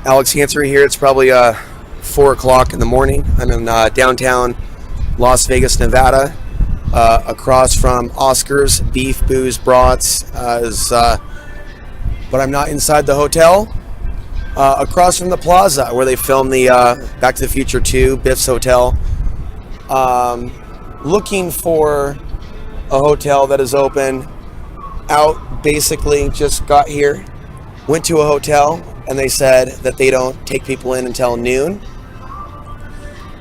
Alex Ansary here. It's probably 4 o'clock in the morning. I'm in downtown Las Vegas, Nevada, across from Oscar's Beef, Booze, Brats. But I'm not inside the hotel. Across from the plaza where they filmed the Back to the Future 2, Biff's Hotel. Looking for a hotel that is open. Out, basically, just got here. Went to a hotel, and they said that they don't take people in until noon.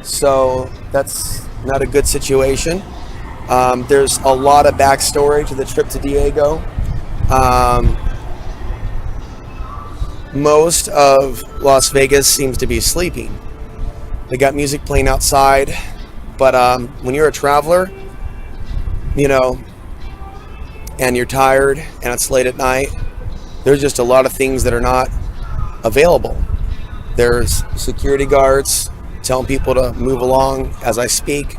So that's not a good situation. There's a lot of backstory to the trip to Diego. Most of Las Vegas seems to be sleeping. They got music playing outside, but when you're a traveler, and you're tired and it's late at night, there's just a lot of things that are not available. There's security guards telling people to move along as I speak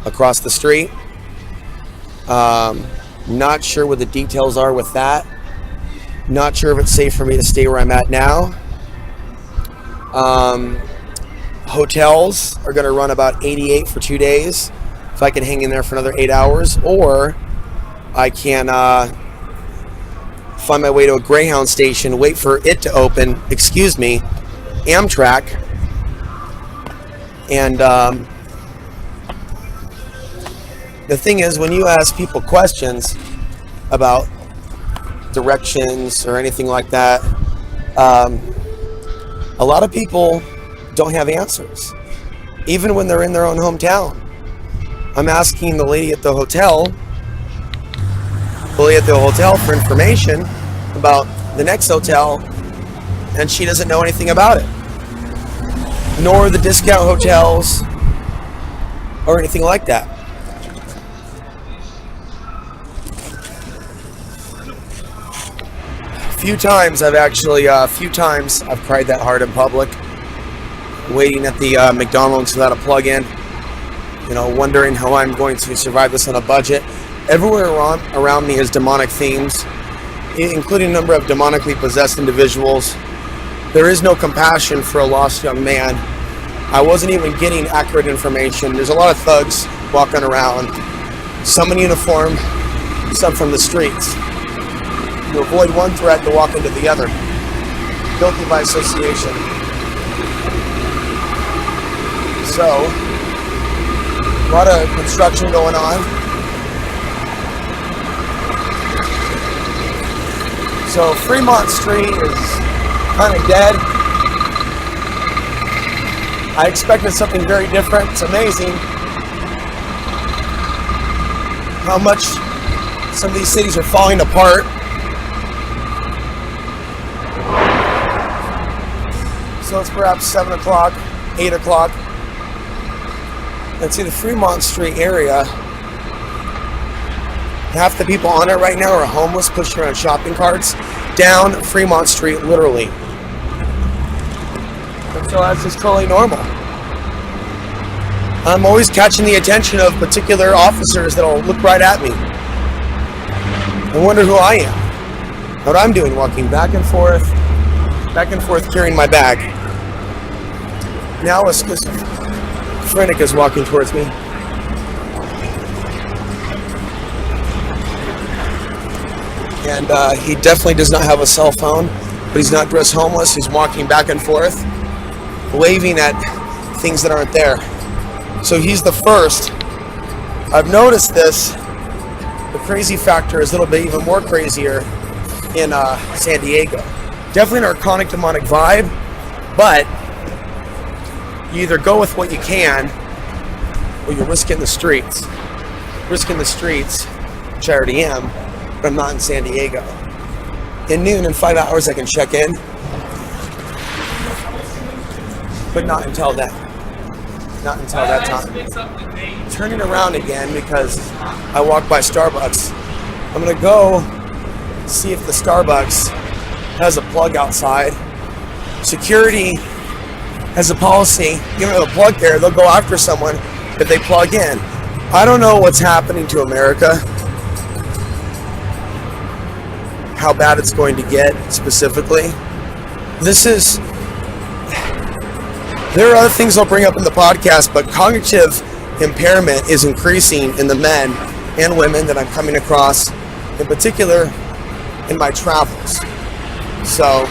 across the street. Not sure what the details are with that. Not sure if it's safe for me to stay where I'm at now. Hotels are going to run about 88 for 2 days. If I can hang in there for another 8 hours, or I can find my way to a Greyhound station, wait for it to open, Amtrak, and the thing is, when you ask people questions about directions or anything like that, a lot of people don't have answers, even when they're in their own hometown. I'm asking the lady at the hotel for information about the next hotel, and she doesn't know anything about it, nor the discount hotels or anything like that. A few times I've cried that hard in public, waiting at the McDonald's without a plug-in, wondering how I'm going to survive this on a budget. Everywhere around me is demonic themes, including a number of demonically possessed individuals. There is no compassion for a lost young man. I wasn't even getting accurate information. There's a lot of thugs walking around, some in uniform, some from the streets. You avoid one threat to walk into the other. Guilty by association. So, a lot of construction going on. So Fremont Street is kind of dead. I expected something very different. It's amazing how much some of these cities are falling apart. So it's perhaps 7 o'clock, 8 o'clock. Let's see, the Fremont Street area, half the people on it right now are homeless, pushing around shopping carts down Fremont Street, literally. And so that's just totally normal. I'm always catching the attention of particular officers that'll look right at me and wonder who I am, what I'm doing, walking back and forth, carrying my bag. Now a schizophrenic is walking towards me. And he definitely does not have a cell phone, but he's not dressed homeless. He's walking back and forth, waving at things that aren't there. So he's the first. I've noticed this. The crazy factor is a little bit even more crazier in San Diego. Definitely an archonic demonic vibe, but you either go with what you can, or you're risking the streets. Risking the streets, which I already am, but I'm not in San Diego. In noon, in 5 hours, I can check in, but not until then. Not until that time. Turning around again because I walked by Starbucks. I'm gonna go see if the Starbucks has a plug outside. Security has a policy, you know, a plug there, they'll go after someone if they plug in. I don't know what's happening to America, how bad it's going to get specifically. This is There are other things I'll bring up in the podcast, but cognitive impairment is increasing in the men and women that I'm coming across, in particular in my travels. So